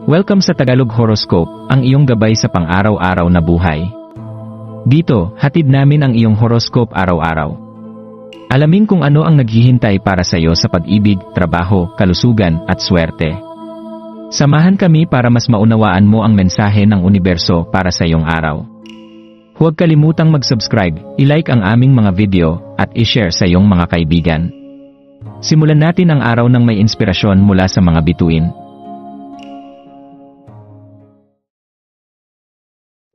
Welcome sa Tagalog Horoscope, ang iyong gabay sa pang-araw-araw na buhay. Dito, hatid namin ang iyong horoscope araw-araw. Alamin kung ano ang naghihintay para sa iyo sa pag-ibig, trabaho, kalusugan, at swerte. Samahan kami para mas maunawaan mo ang mensahe ng universo para sa iyong araw. Huwag kalimutang mag-subscribe, i-like ang aming mga video, at i-share sa iyong mga kaibigan. Simulan natin ang araw ng may inspirasyon mula sa mga bituin.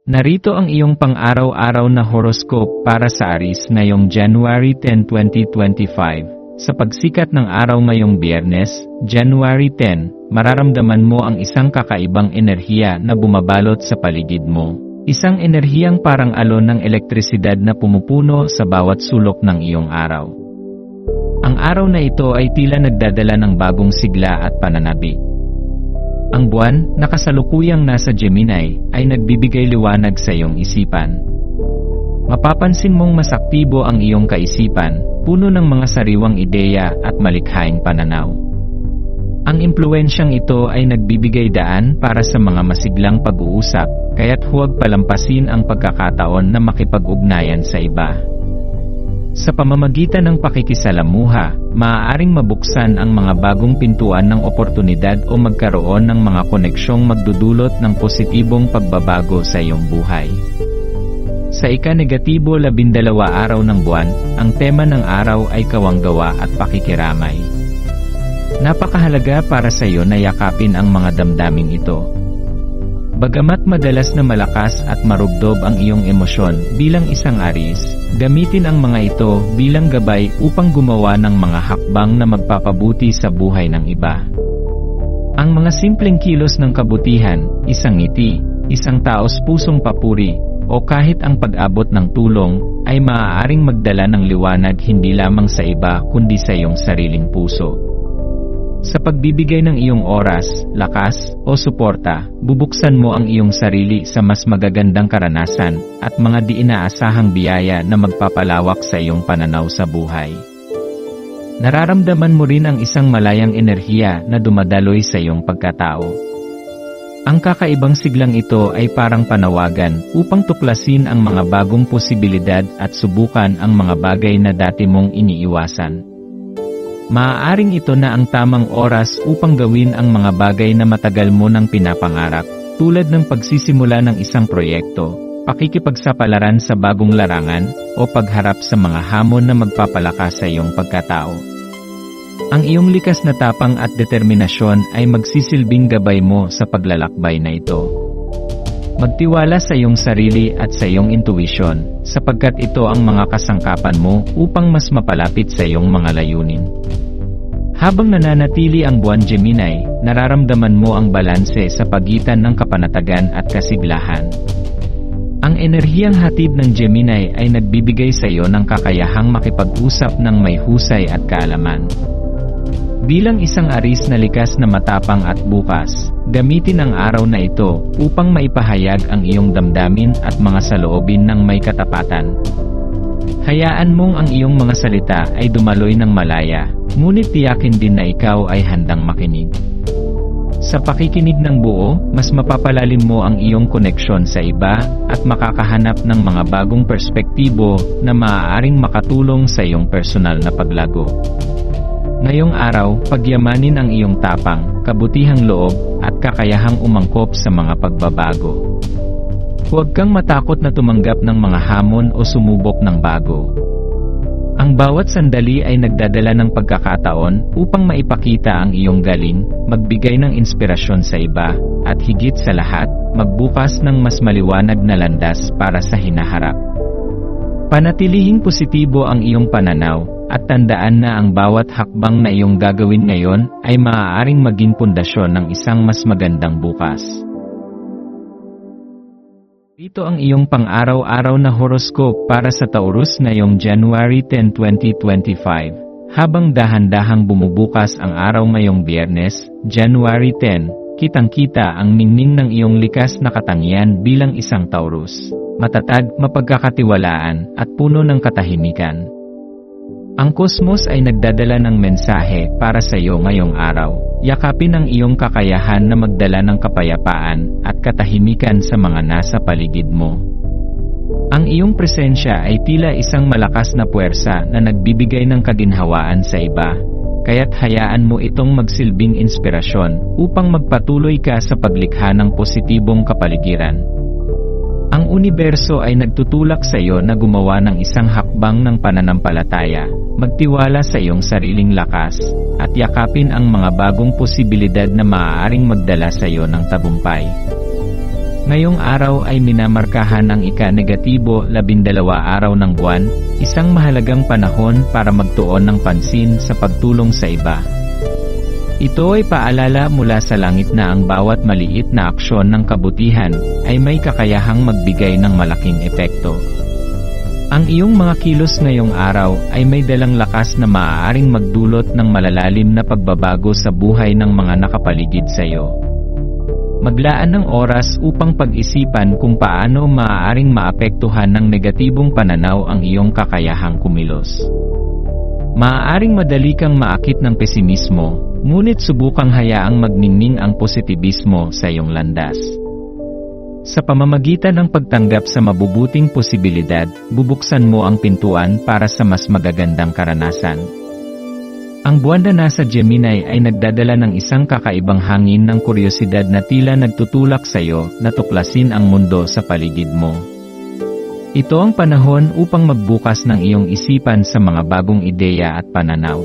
Narito ang iyong pang-araw-araw na horoscope para sa Aries ngayong January 10, 2025. Sa pagsikat ng araw ngayong Biyernes, January 10, mararamdaman mo ang isang kakaibang enerhiya na bumabalot sa paligid mo. Isang enerhiyang parang alon ng elektrisidad na pumupuno sa bawat sulok ng iyong araw. Ang araw na ito ay tila nagdadala ng bagong sigla at pananabi. Ang buwan, na kasalukuyang nasa Gemini, ay nagbibigay liwanag sa iyong isipan. Mapapansin mong mas aktibo ang iyong kaisipan, puno ng mga sariwang ideya at malikhaing pananaw. Ang impluwensyang ito ay nagbibigay daan para sa mga masiglang pag-uusap, kaya't huwag palampasin ang pagkakataon na makipag-ugnayan sa iba. Sa pamamagitan ng pakikisalamuha, maaaring mabuksan ang mga bagong pintuan ng oportunidad o magkaroon ng mga koneksyong magdudulot ng positibong pagbabago sa iyong buhay. Sa ika-negatibo 12 araw ng buwan, ang tema ng araw ay kawanggawa at pakikiramay. Napakahalaga para sa iyo na yakapin ang mga damdaming ito. Bagamat madalas na malakas at marubdob ang iyong emosyon bilang isang Aries, gamitin ang mga ito bilang gabay upang gumawa ng mga hakbang na magpapabuti sa buhay ng iba. Ang mga simpleng kilos ng kabutihan, isang ngiti, isang taos pusong papuri, o kahit ang pag-abot ng tulong, ay maaaring magdala ng liwanag hindi lamang sa iba kundi sa iyong sariling puso. Sa pagbibigay ng iyong oras, lakas, o suporta, bubuksan mo ang iyong sarili sa mas magagandang karanasan at mga di inaasahang biyaya na magpapalawak sa iyong pananaw sa buhay. Nararamdaman mo rin ang isang malayang enerhiya na dumadaloy sa iyong pagkatao. Ang kakaibang siglang ito ay parang panawagan upang tuklasin ang mga bagong posibilidad at subukan ang mga bagay na dati mong iniiwasan. Maaaring ito na ang tamang oras upang gawin ang mga bagay na matagal mo nang pinapangarap, tulad ng pagsisimula ng isang proyekto, pakikipagsapalaran sa bagong larangan, o pagharap sa mga hamon na magpapalakas sa iyong pagkatao. Ang iyong likas na tapang at determinasyon ay magsisilbing gabay mo sa paglalakbay na ito. Magtiwala sa iyong sarili at sa iyong intuisyon, sapagkat ito ang mga kasangkapan mo upang mas mapalapit sa iyong mga layunin. Habang nananatili ang buwan Gemini, nararamdaman mo ang balanse sa pagitan ng kapanatagan at kasiglahan. Ang enerhiyang hatid ng Gemini ay nagbibigay sa iyo ng kakayahang makipag-usap ng may husay at kaalaman. Bilang isang Aries na likas na matapang at bukas, gamitin ang araw na ito upang maipahayag ang iyong damdamin at mga saloobin ng may katapatan. Hayaan mong ang iyong mga salita ay dumaloy ng malaya, ngunit tiyakin din na ikaw ay handang makinig. Sa pakikinig ng buo, mas mapapalalim mo ang iyong koneksyon sa iba at makakahanap ng mga bagong perspektibo na maaaring makatulong sa iyong personal na paglago. Ngayong araw, pagyamanin ang iyong tapang, kabutihang loob, at kakayahang umangkop sa mga pagbabago. Huwag kang matakot na tumanggap ng mga hamon o sumubok ng bago. Ang bawat sandali ay nagdadala ng pagkakataon upang maipakita ang iyong galing, magbigay ng inspirasyon sa iba, at higit sa lahat, magbukas ng mas maliwanag na landas para sa hinaharap. Panatilihing positibo ang iyong pananaw, at tandaan na ang bawat hakbang na iyong gagawin ngayon ay maaaring maging pundasyon ng isang mas magandang bukas. Ito ang iyong pang-araw-araw na horoscope para sa Taurus ngayong January 10, 2025. Habang dahan-dahang bumubukas ang araw ngayong Biyernes, January 10, kitang-kita ang ningning ng iyong likas na katangian bilang isang Taurus. Matatag, mapagkakatiwalaan, at puno ng katahimikan. Ang kosmos ay nagdadala ng mensahe para sa iyo ngayong araw. Yakapin ang iyong kakayahan na magdala ng kapayapaan at katahimikan sa mga nasa paligid mo. Ang iyong presensya ay tila isang malakas na puwersa na nagbibigay ng kaginhawaan sa iba, kaya't hayaan mo itong magsilbing inspirasyon upang magpatuloy ka sa paglikha ng positibong kapaligiran. Ang universo ay nagtutulak sa iyo na gumawa ng isang hakbang ng pananampalataya, magtiwala sa iyong sariling lakas, at yakapin ang mga bagong posibilidad na maaaring magdala sa iyo ng tagumpay. Ngayong araw ay minamarkahan ang ika-negatibo 12 araw ng buwan, isang mahalagang panahon para magtuon ng pansin sa pagtulong sa iba. Ito ay paalala mula sa langit na ang bawat maliit na aksyon ng kabutihan ay may kakayahang magbigay ng malaking epekto. Ang iyong mga kilos ngayong araw ay may dalang lakas na maaaring magdulot ng malalalim na pagbabago sa buhay ng mga nakapaligid sa iyo. Maglaan ng oras upang pag-isipan kung paano maaaring maapektuhan ng negatibong pananaw ang iyong kakayahang kumilos. Maaaring madali kang maakit ng pesimismo, ngunit subukang hayaang magningning ang positibismo sa iyong landas. Sa pamamagitan ng pagtanggap sa mabubuting posibilidad, bubuksan mo ang pintuan para sa mas magagandang karanasan. Ang buwan na nasa Gemini ay nagdadala ng isang kakaibang hangin ng kuryosidad na tila nagtutulak sa iyo na tuklasin ang mundo sa paligid mo. Ito ang panahon upang magbukas ng iyong isipan sa mga bagong ideya at pananaw.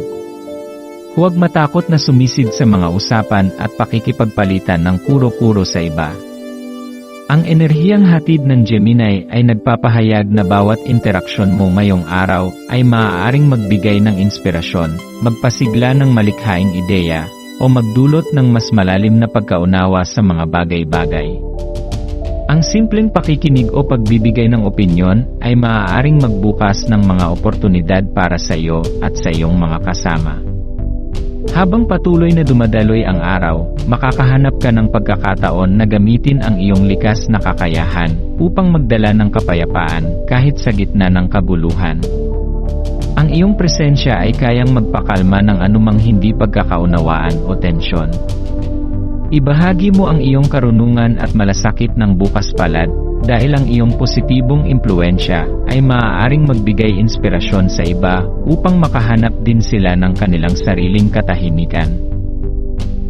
Huwag matakot na sumisid sa mga usapan at pakikipagpalitan ng kuro-kuro sa iba. Ang enerhiyang hatid ng Gemini ay nagpapahayag na bawat interaksyon mo ngayong araw ay maaaring magbigay ng inspirasyon, magpasigla ng malikhaing ideya, o magdulot ng mas malalim na pagkaunawa sa mga bagay-bagay. Ang simpleng pakikinig o pagbibigay ng opinyon ay maaaring magbukas ng mga oportunidad para sa iyo at sa iyong mga kasama. Habang patuloy na dumadaloy ang araw, makakahanap ka ng pagkakataon na gamitin ang iyong likas na kakayahan upang magdala ng kapayapaan kahit sa gitna ng kabuluhan. Ang iyong presensya ay kayang magpakalma ng anumang hindi pagkakaunawaan o tensyon. Ibahagi mo ang iyong karunungan at malasakit ng bukas palad, dahil ang iyong positibong impluensya ay maaaring magbigay inspirasyon sa iba upang makahanap din sila ng kanilang sariling katahimikan.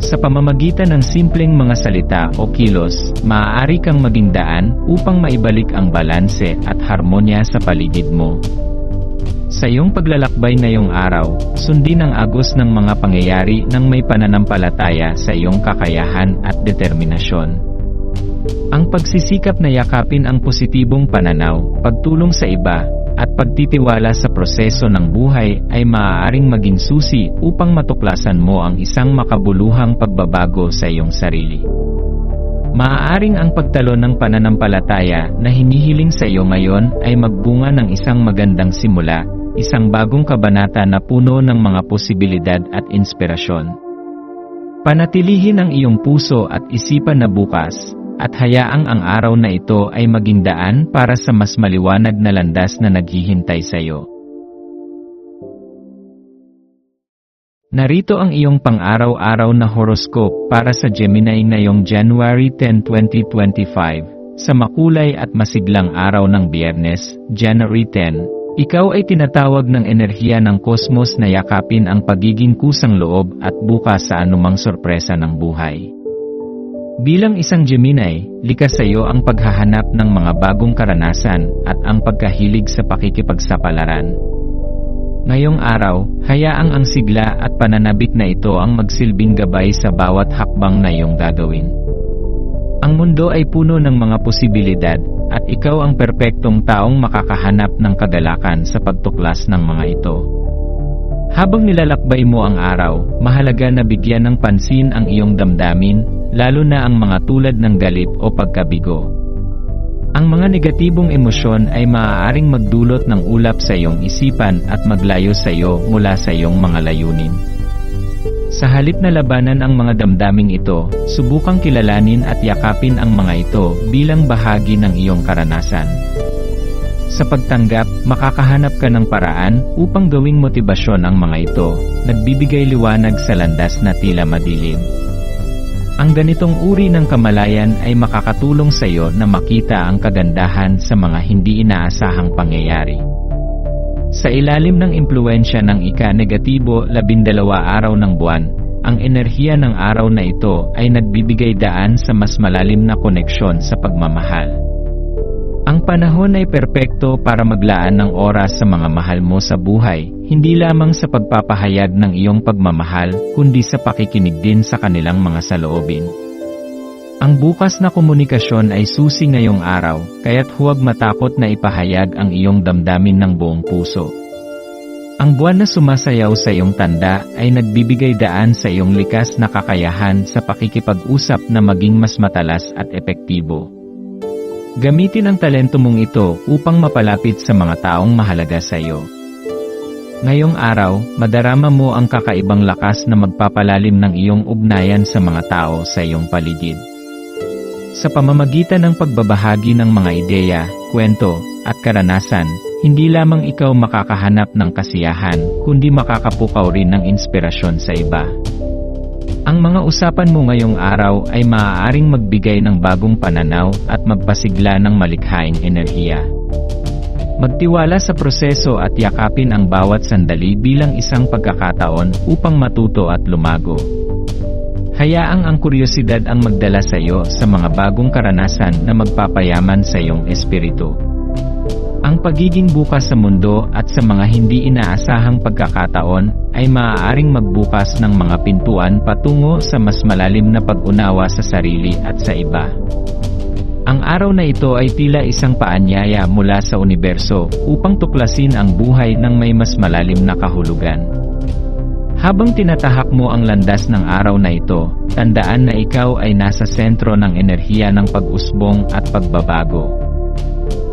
Sa pamamagitan ng simpleng mga salita o kilos, maaari kang maging daan upang maibalik ang balanse at harmonya sa paligid mo. Sa iyong paglalakbay ngayong araw, sundin ang agos ng mga pangyayari ng may pananampalataya sa iyong kakayahan at determinasyon. Ang pagsisikap na yakapin ang positibong pananaw, pagtulong sa iba, at pagtitiwala sa proseso ng buhay ay maaaring maging susi upang matuklasan mo ang isang makabuluhang pagbabago sa iyong sarili. Maaaring ang pagtalon ng pananampalataya na hinihiling sa iyo ngayon ay magbunga ng isang magandang simula, isang bagong kabanata na puno ng mga posibilidad at inspirasyon. Panatilihin ang iyong puso at isipan na bukas, at hayaang ang araw na ito ay maging daan para sa mas maliwanag na landas na naghihintay sa iyo. Narito ang iyong pang-araw-araw na horoscope para sa Gemini ngayong January 10, 2025, sa makulay at masiglang araw ng Biyernes, January 10. Ikaw ay tinatawag ng enerhiya ng kosmos na yakapin ang pagiging kusang loob at bukas sa anumang sorpresa ng buhay. Bilang isang Gemini, likas sa iyo ang paghahanap ng mga bagong karanasan at ang pagkahilig sa pakikipagsapalaran. Ngayong araw, hayaang ang sigla at pananabik na ito ang magsilbing gabay sa bawat hakbang na iyong gagawin. Ang mundo ay puno ng mga posibilidad, at ikaw ang perpektong taong makakahanap ng kagalakan sa pagtuklas ng mga ito. Habang nilalakbay mo ang araw, mahalaga na bigyan ng pansin ang iyong damdamin, lalo na ang mga tulad ng galit o pagkabigo. Ang mga negatibong emosyon ay maaaring magdulot ng ulap sa iyong isipan at maglayo sa iyo mula sa iyong mga layunin. Sa halip na labanan ang mga damdaming ito, subukang kilalanin at yakapin ang mga ito bilang bahagi ng iyong karanasan. Sa pagtanggap, makakahanap ka ng paraan upang gawing motibasyon ang mga ito, nagbibigay liwanag sa landas na tila madilim. Ang ganitong uri ng kamalayan ay makakatulong sa iyo na makita ang kagandahan sa mga hindi inaasahang pangyayari. Sa ilalim ng impluwensya ng ika-negatibo 12 araw ng buwan, ang enerhiya ng araw na ito ay nagbibigay daan sa mas malalim na koneksyon sa pagmamahal. Ang panahon ay perpekto para maglaan ng oras sa mga mahal mo sa buhay, hindi lamang sa pagpapahayag ng iyong pagmamahal, kundi sa pakikinig din sa kanilang mga saloobin. Ang bukas na komunikasyon ay susi ngayong araw, kaya't huwag matakot na ipahayag ang iyong damdamin ng buong puso. Ang buwan na sumasayaw sa iyong tanda ay nagbibigay daan sa iyong likas na kakayahan sa pakikipag-usap na maging mas matalas at epektibo. Gamitin ang talento mong ito upang mapalapit sa mga taong mahalaga sa iyo. Ngayong araw, madarama mo ang kakaibang lakas na magpapalalim ng iyong ugnayan sa mga tao sa iyong paligid. Sa pamamagitan ng pagbabahagi ng mga ideya, kwento, at karanasan, hindi lamang ikaw makakahanap ng kasiyahan, kundi makakapukaw rin ng inspirasyon sa iba. Ang mga usapan mo ngayong araw ay maaaring magbigay ng bagong pananaw at magpasigla ng malikhaing enerhiya. Magtiwala sa proseso at yakapin ang bawat sandali bilang isang pagkakataon upang matuto at lumago. Hayaang ang kuryosidad ang magdala sa iyo sa mga bagong karanasan na magpapayaman sa iyong espiritu. Ang pagiging bukas sa mundo at sa mga hindi inaasahang pagkakataon ay maaaring magbukas ng mga pintuan patungo sa mas malalim na pag-unawa sa sarili at sa iba. Ang araw na ito ay tila isang paanyaya mula sa universo upang tuklasin ang buhay ng may mas malalim na kahulugan. Habang tinatahak mo ang landas ng araw na ito, tandaan na ikaw ay nasa sentro ng enerhiya ng pag-usbong at pagbabago.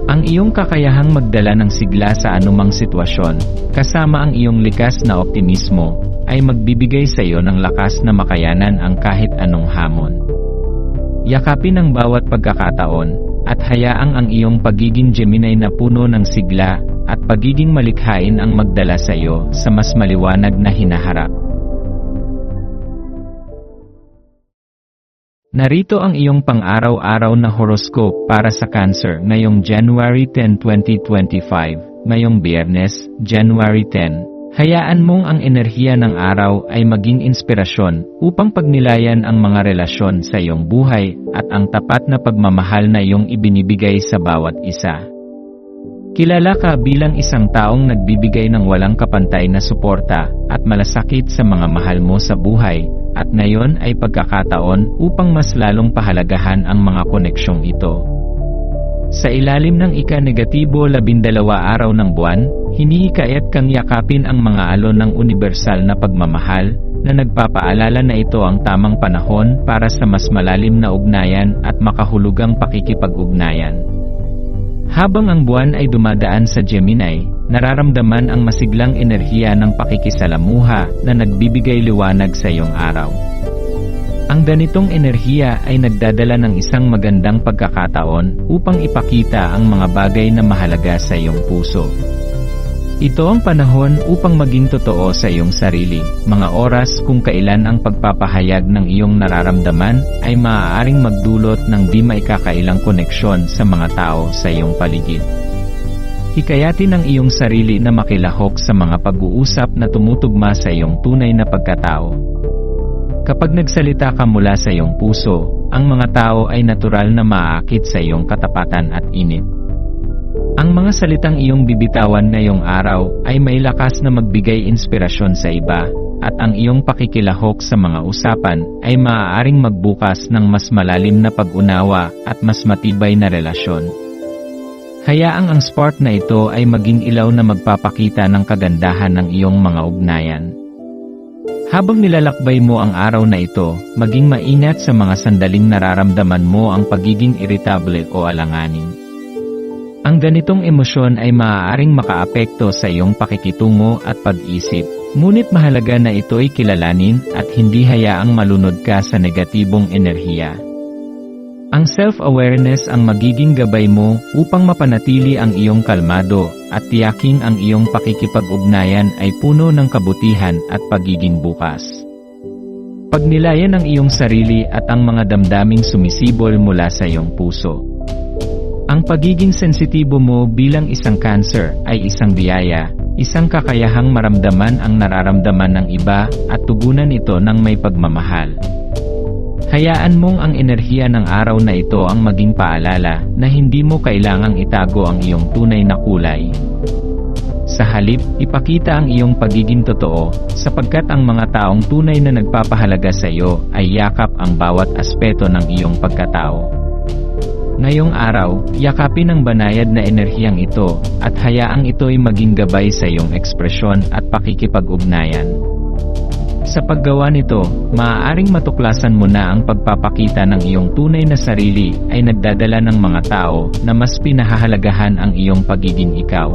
Ang iyong kakayahang magdala ng sigla sa anumang sitwasyon, kasama ang iyong likas na optimismo, ay magbibigay sa iyo ng lakas na makayanan ang kahit anong hamon. Yakapin ang bawat pagkakataon, at hayaang ang iyong pagiging Gemini na puno ng sigla, at pagiging malikhain ang magdala sa iyo sa mas maliwanag na hinaharap. Narito ang iyong pang-araw-araw na horoscope para sa Cancer ngayong January 10, 2025, ngayong Biyernes, January 10. Hayaan mong ang enerhiya ng araw ay maging inspirasyon upang pagnilayan ang mga relasyon sa iyong buhay at ang tapat na pagmamahal na iyong ibinibigay sa bawat isa. Kilala ka bilang isang taong nagbibigay ng walang kapantay na suporta at malasakit sa mga mahal mo sa buhay, at ngayon ay pagkakataon upang mas lalong pahalagahan ang mga koneksyong ito. Sa ilalim ng ika-negatibo 12 araw ng buwan, hinihikayat kang yakapin ang mga alon ng universal na pagmamahal, na nagpapaalala na ito ang tamang panahon para sa mas malalim na ugnayan at makahulugang pakikipag-ugnayan. Habang ang buwan ay dumadaan sa Gemini, nararamdaman ang masiglang enerhiya ng pakikisalamuha na nagbibigay liwanag sa iyong araw. Ang ganitong enerhiya ay nagdadala ng isang magandang pagkakataon upang ipakita ang mga bagay na mahalaga sa iyong puso. Ito ang panahon upang maging totoo sa iyong sarili. Mga oras kung kailan ang pagpapahayag ng iyong nararamdaman ay maaaring magdulot ng di maikakailang koneksyon sa mga tao sa iyong paligid. Hikayatin ang iyong sarili na makilahok sa mga pag-uusap na tumutugma sa iyong tunay na pagkatao. Kapag nagsalita ka mula sa iyong puso, ang mga tao ay natural na maaakit sa iyong katapatan at init. Ang mga salitang iyong bibitawan ngayong araw ay may lakas na magbigay inspirasyon sa iba, at ang iyong pakikilahok sa mga usapan ay maaaring magbukas ng mas malalim na pag-unawa at mas matibay na relasyon. Hayaang ang spark na ito ay maging ilaw na magpapakita ng kagandahan ng iyong mga ugnayan. Habang nilalakbay mo ang araw na ito, maging maingat sa mga sandaling nararamdaman mo ang pagiging irritable o alanganin. Ang ganitong emosyon ay maaaring makaapekto sa iyong pakikitungo at pag-isip, ngunit mahalaga na ito'y kilalanin at hindi hayaang malunod ka sa negatibong enerhiya. Ang self-awareness ang magiging gabay mo upang mapanatili ang iyong kalmado at tiyaking ang iyong pakikipag-ugnayan ay puno ng kabutihan at pagiging bukas. Pagnilayan ang iyong sarili at ang mga damdaming sumisibol mula sa iyong puso. Ang pagiging sensitibo mo bilang isang Cancer ay isang biyaya, isang kakayahang maramdaman ang nararamdaman ng iba at tugunan ito ng may pagmamahal. Hayaan mong ang enerhiya ng araw na ito ang maging paalala na hindi mo kailangang itago ang iyong tunay na kulay. Sa halip, ipakita ang iyong pagiging totoo, sapagkat ang mga taong tunay na nagpapahalaga sa iyo ay yakap ang bawat aspeto ng iyong pagkatao. Ngayong araw, yakapin ang banayad na enerhiyang ito, at hayaang ito'y maging gabay sa iyong ekspresyon at pakikipag-ugnayan. Sa paggawa nito, maaaring matuklasan mo na ang pagpapakita ng iyong tunay na sarili ay nagdadala ng mga tao na mas pinahahalagahan ang iyong pagiging ikaw.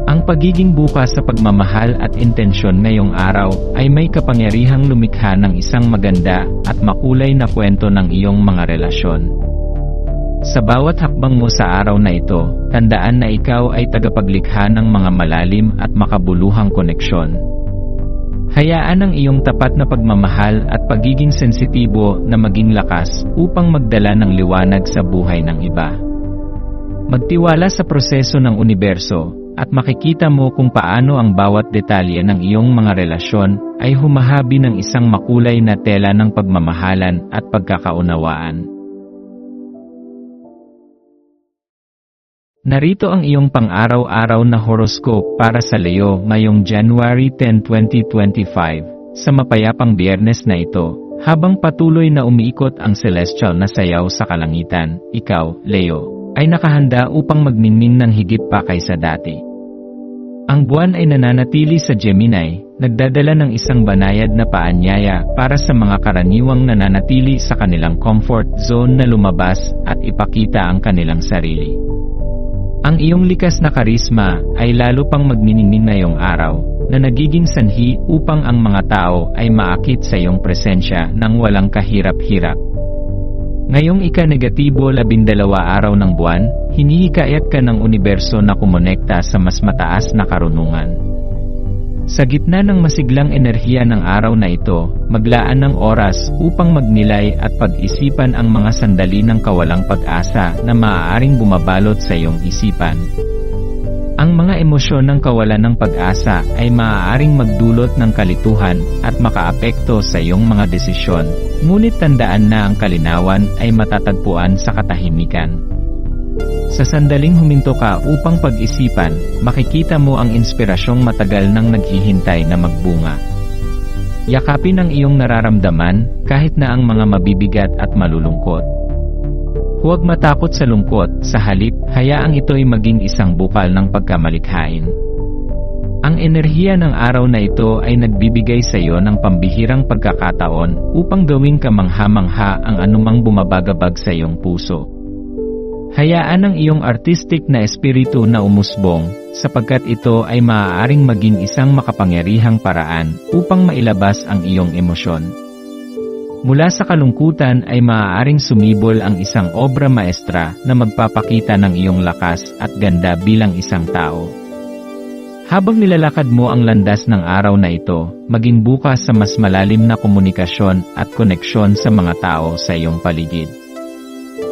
Ang pagiging bukas sa pagmamahal at intensyon ngayong araw ay may kapangyarihang lumikha ng isang maganda at makulay na kwento ng iyong mga relasyon. Sa bawat hakbang mo sa araw na ito, tandaan na ikaw ay tagapaglikha ng mga malalim at makabuluhang koneksyon. Hayaan ang iyong tapat na pagmamahal at pagiging sensitibo na maging lakas upang magdala ng liwanag sa buhay ng iba. Magtiwala sa proseso ng universo, at makikita mo kung paano ang bawat detalye ng iyong mga relasyon ay humahabi ng isang makulay na tela ng pagmamahalan at pagkakaunawaan. Narito ang iyong pang-araw-araw na horoscope para sa Leo ngayong January 10, 2025. Sa mapayapang Biyernes na ito, habang patuloy na umiikot ang celestial na sayaw sa kalangitan, ikaw, Leo, ay nakahanda upang magniningning ng higit pa kaysa dati. Ang buwan ay nananatili sa Gemini, nagdadala ng isang banayad na paanyaya para sa mga karaniwang nananatili sa kanilang comfort zone na lumabas at ipakita ang kanilang sarili. Ang iyong likas na karisma ay lalo pang magniningning ngayong araw, na nagiging sanhi upang ang mga tao ay maakit sa iyong presensya nang walang kahirap-hirap. Ngayong ika-negatibo 12 araw ng buwan, hinihikayat ka ng universo na kumonekta sa mas mataas na karunungan. Sa gitna ng masiglang enerhiya ng araw na ito, maglaan ng oras upang magnilay at pag-isipan ang mga sandali ng kawalang pag-asa na maaaring bumabalot sa iyong isipan. Ang mga emosyon ng kawalan ng pag-asa ay maaaring magdulot ng kalituhan at makaapekto sa iyong mga desisyon, ngunit tandaan na ang kalinawan ay matatagpuan sa katahimikan. Sa sandaling huminto ka upang pag-isipan, makikita mo ang inspirasyong matagal nang naghihintay na magbunga. Yakapin ang iyong nararamdaman, kahit na ang mga mabibigat at malulungkot. Huwag matakot sa lungkot, sa halip, hayaang ito'y maging isang bukal ng pagkamalikhain. Ang enerhiya ng araw na ito ay nagbibigay sa iyo ng pambihirang pagkakataon upang gawing kamangha-mangha ang anumang bumabagabag sa iyong puso. Hayaan ang iyong artistic na espiritu na umusbong, sapagkat ito ay maaaring maging isang makapangyarihang paraan upang mailabas ang iyong emosyon. Mula sa kalungkutan ay maaaring sumibol ang isang obra maestra na magpapakita ng iyong lakas at ganda bilang isang tao. Habang nilalakad mo ang landas ng araw na ito, maging bukas sa mas malalim na komunikasyon at koneksyon sa mga tao sa iyong paligid.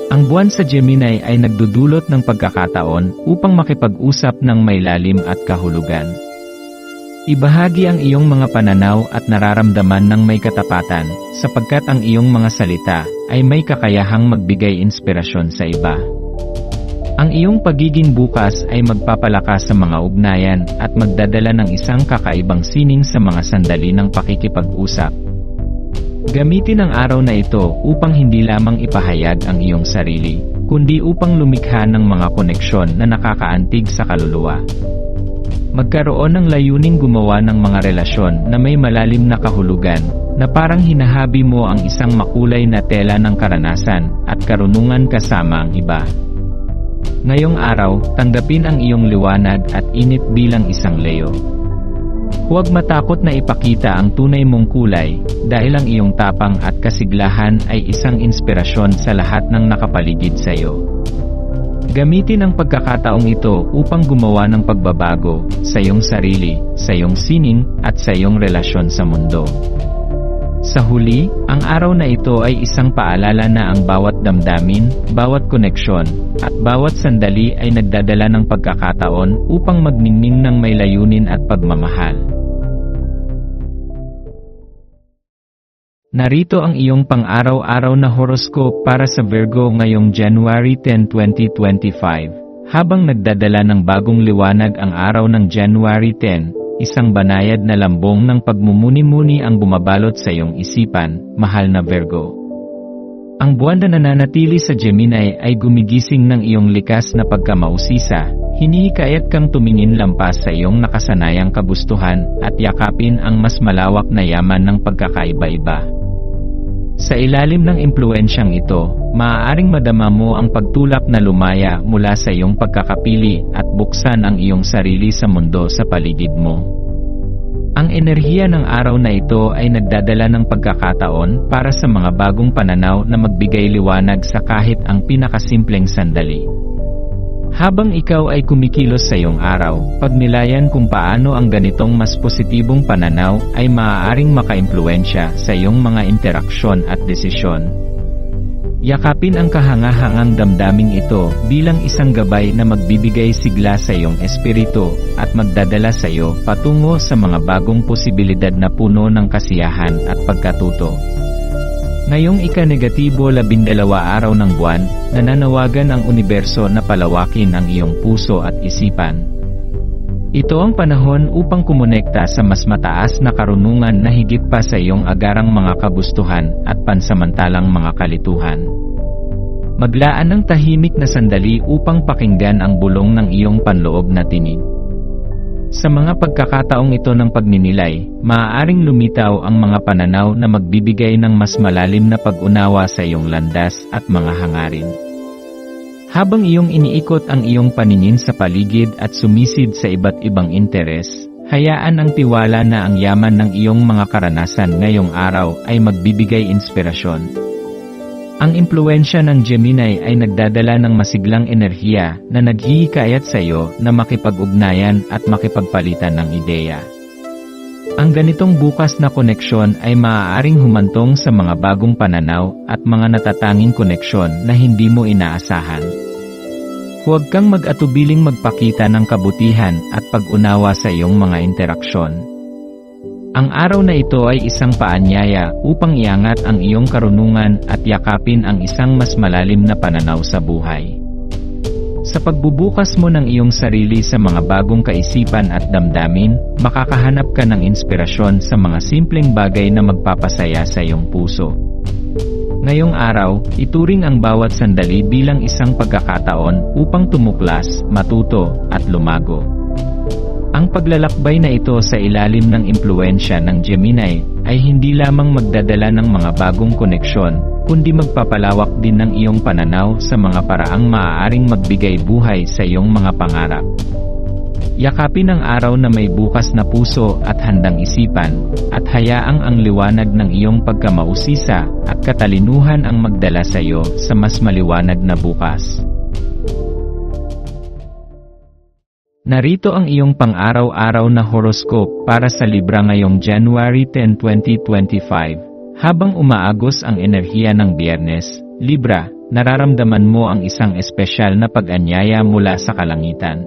Ang buwan sa Gemini ay nagdudulot ng pagkakataon upang makipag-usap ng may lalim at kahulugan. Ibahagi ang iyong mga pananaw at nararamdaman ng may katapatan, sapagkat ang iyong mga salita ay may kakayahang magbigay inspirasyon sa iba. Ang iyong pagiging bukas ay magpapalakas sa mga ugnayan at magdadala ng isang kakaibang sining sa mga sandali ng pakikipag-usap. Gamitin ang araw na ito upang hindi lamang ipahayag ang iyong sarili, kundi upang lumikha ng mga koneksyon na nakakaantig sa kaluluwa. Magkaroon ng layuning gumawa ng mga relasyon na may malalim na kahulugan, na parang hinahabi mo ang isang makulay na tela ng karanasan at karunungan kasama ang iba. Ngayong araw, tanggapin ang iyong liwanag at init bilang isang Leo. Huwag matakot na ipakita ang tunay mong kulay, dahil ang iyong tapang at kasiglahan ay isang inspirasyon sa lahat ng nakapaligid sa iyo. Gamitin ang pagkakataong ito upang gumawa ng pagbabago sa iyong sarili, sa iyong sining, at sa iyong relasyon sa mundo. Sa huli, ang araw na ito ay isang paalala na ang bawat damdamin, bawat koneksyon, at bawat sandali ay nagdadala ng pagkakataon upang magningning ng may layunin at pagmamahal. Narito ang iyong pang-araw-araw na horoscope para sa Virgo ngayong January 10, 2025. Habang nagdadala ng bagong liwanag ang araw ng January 10, isang banayad na lambong ng pagmumuni-muni ang bumabalot sa iyong isipan, mahal na Virgo. Ang buwan na nananatili sa Gemini ay gumigising ng iyong likas na pagkamausisa, hinihikayat kang tumingin lampas sa iyong nakasanayang kagustuhan at yakapin ang mas malawak na yaman ng pagkakaiba-iba. Sa ilalim ng impluensyang ito, maaaring madama mo ang pagtulak na lumaya mula sa iyong pagkakapili at buksan ang iyong sarili sa mundo sa paligid mo. Ang enerhiya ng araw na ito ay nagdadala ng pagkakataon para sa mga bagong pananaw na magbigay liwanag sa kahit ang pinakasimpleng sandali. Habang ikaw ay kumikilos sa iyong araw, pagnilayan kung paano ang ganitong mas positibong pananaw ay maaaring makaimpluwensya sa iyong mga interaksyon at desisyon. Yakapin ang kahangahangang damdaming ito bilang isang gabay na magbibigay sigla sa iyong espiritu at magdadala sa iyo patungo sa mga bagong posibilidad na puno ng kasiyahan at pagkatuto. Ngayong ika-negatibo 12 araw ng buwan, nananawagan ang universo na palawakin ang iyong puso at isipan. Ito ang panahon upang kumonekta sa mas mataas na karunungan na higit pa sa iyong agarang mga kagustuhan at pansamantalang mga kalituhan. Maglaan ng tahimik na sandali upang pakinggan ang bulong ng iyong panloob na tinig. Sa mga pagkakataong ito ng pagninilay, maaaring lumitaw ang mga pananaw na magbibigay ng mas malalim na pag-unawa sa iyong landas at mga hangarin. Habang iyong iniikot ang iyong paningin sa paligid at sumisid sa iba't ibang interes, hayaan ang tiwala na ang yaman ng iyong mga karanasan ngayong araw ay magbibigay inspirasyon. Ang impluwensya ng Gemini ay nagdadala ng masiglang enerhiya na naghihikayat sa iyo na makipag-ugnayan at makipagpalitan ng ideya. Ang ganitong bukas na koneksyon ay maaaring humantong sa mga bagong pananaw at mga natatanging koneksyon na hindi mo inaasahan. Huwag kang mag-atubiling magpakita ng kabutihan at pag-unawa sa iyong mga interaksyon. Ang araw na ito ay isang paanyaya upang iangat ang iyong karunungan at yakapin ang isang mas malalim na pananaw sa buhay. Sa pagbubukas mo ng iyong sarili sa mga bagong kaisipan at damdamin, makakahanap ka ng inspirasyon sa mga simpleng bagay na magpapasaya sa iyong puso. Ngayong araw, ituring ang bawat sandali bilang isang pagkakataon upang tumuklas, matuto, at lumago. Ang paglalakbay na ito sa ilalim ng impluwensya ng Gemini ay hindi lamang magdadala ng mga bagong koneksyon, kundi magpapalawak din ng iyong pananaw sa mga paraang maaaring magbigay buhay sa iyong mga pangarap. Yakapin ang araw na may bukas na puso at handang isipan, at hayaang ang liwanag ng iyong pagkamausisa at katalinuhan ang magdala sa iyo sa mas maliwanag na bukas. Narito ang iyong pang-araw-araw na horoscope para sa Libra ngayong January 10, 2025. Habang umaagos ang enerhiya ng Biyernes, Libra, nararamdaman mo ang isang espesyal na pag-anyaya mula sa kalangitan.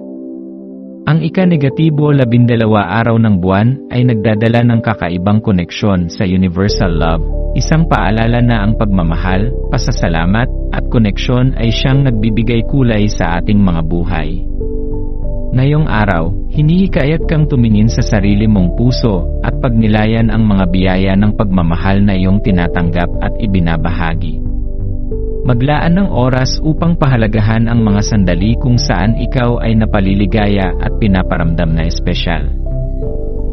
Ang ika-negatibo 12 araw ng buwan ay nagdadala ng kakaibang koneksyon sa universal love, isang paalala na ang pagmamahal, pasasalamat, at koneksyon ay siyang nagbibigay kulay sa ating mga buhay. Ngayong araw, hinihikayat kang tumingin sa sarili mong puso at pagnilayan ang mga biyaya ng pagmamahal na iyong tinatanggap at ibinabahagi. Maglaan ng oras upang pahalagahan ang mga sandali kung saan ikaw ay napaliligaya at pinaparamdam na espesyal.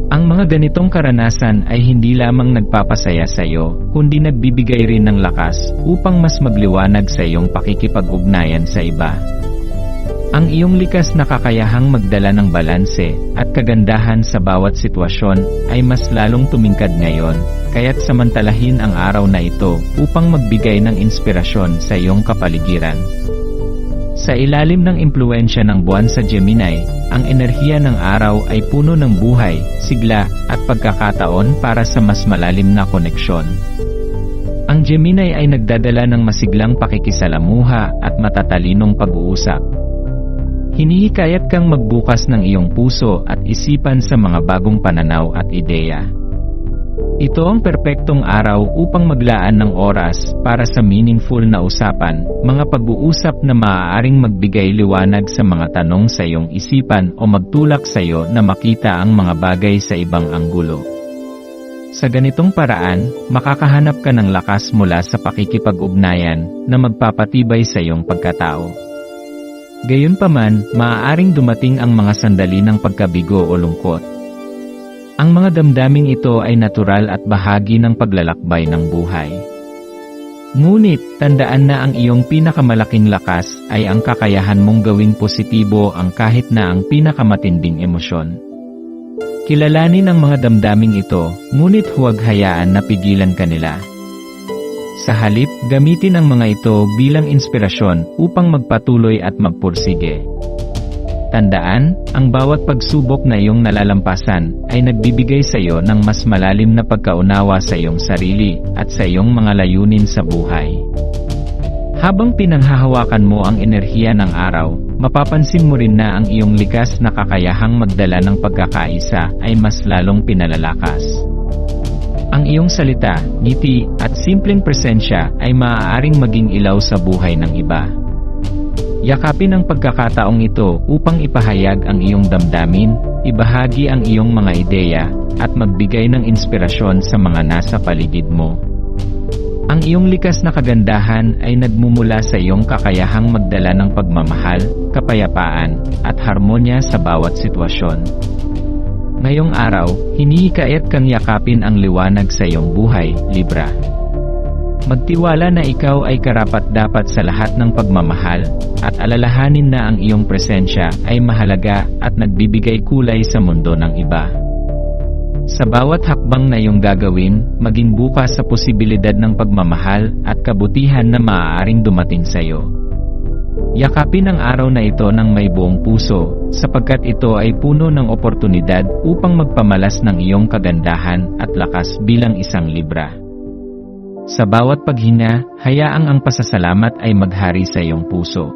Ang mga ganitong karanasan ay hindi lamang nagpapasaya sa iyo, kundi nagbibigay rin ng lakas upang mas magliwanag sa iyong pakikipag-ugnayan sa iba. Ang iyong likas na kakayahang magdala ng balanse at kagandahan sa bawat sitwasyon ay mas lalong tumingkad ngayon, kaya't samantalahin ang araw na ito upang magbigay ng inspirasyon sa iyong kapaligiran. Sa ilalim ng impluwensya ng buwan sa Gemini, ang enerhiya ng araw ay puno ng buhay, sigla, at pagkakataon para sa mas malalim na koneksyon. Ang Gemini ay nagdadala ng masiglang pakikisalamuha at matatalinong pag-uusap. Hinihikayat kang magbukas ng iyong puso at isipan sa mga bagong pananaw at ideya. Ito ang perpektong araw upang maglaan ng oras para sa meaningful na usapan, mga pag-uusap na maaaring magbigay liwanag sa mga tanong sa iyong isipan o magtulak sa iyo na makita ang mga bagay sa ibang anggulo. Sa ganitong paraan, makakahanap ka ng lakas mula sa pakikipag-ugnayan na magpapatibay sa iyong pagkatao. Gayunpaman, maaaring dumating ang mga sandali ng pagkabigo o lungkot. Ang mga damdaming ito ay natural at bahagi ng paglalakbay ng buhay. Ngunit, tandaan na ang iyong pinakamalaking lakas ay ang kakayahan mong gawing positibo ang kahit na ang pinakamatinding emosyon. Kilalanin ang mga damdaming ito, ngunit huwag hayaan na pigilan ka nila. Sa halip, gamitin ang mga ito bilang inspirasyon upang magpatuloy at magpursige. Tandaan, ang bawat pagsubok na iyong nalalampasan ay nagbibigay sa iyo ng mas malalim na pagkaunawa sa iyong sarili at sa iyong mga layunin sa buhay. Habang pinanghahawakan mo ang enerhiya ng araw, mapapansin mo rin na ang iyong likas na kakayahang magdala ng pagkakaisa ay mas lalong pinalalakas. Ang iyong salita, ngiti, at simpleng presensya ay maaaring maging ilaw sa buhay ng iba. Yakapin ang pagkakataong ito upang ipahayag ang iyong damdamin, ibahagi ang iyong mga ideya, at magbigay ng inspirasyon sa mga nasa paligid mo. Ang iyong likas na kagandahan ay nagmumula sa iyong kakayahang magdala ng pagmamahal, kapayapaan, at harmonya sa bawat sitwasyon. Ngayong araw, hinihikayat kang yakapin ang liwanag sa iyong buhay, Libra. Magtiwala na ikaw ay karapat-dapat sa lahat ng pagmamahal, at alalahanin na ang iyong presensya ay mahalaga at nagbibigay kulay sa mundo ng iba. Sa bawat hakbang na iyong gagawin, maging bukas sa posibilidad ng pagmamahal at kabutihan na maaaring dumating sa iyo. Yakapin ang araw na ito ng may buong puso, sapagkat ito ay puno ng oportunidad upang magpamalas ng iyong kagandahan at lakas bilang isang Libra. Sa bawat paghinga, hayaang ang pasasalamat ay maghari sa iyong puso.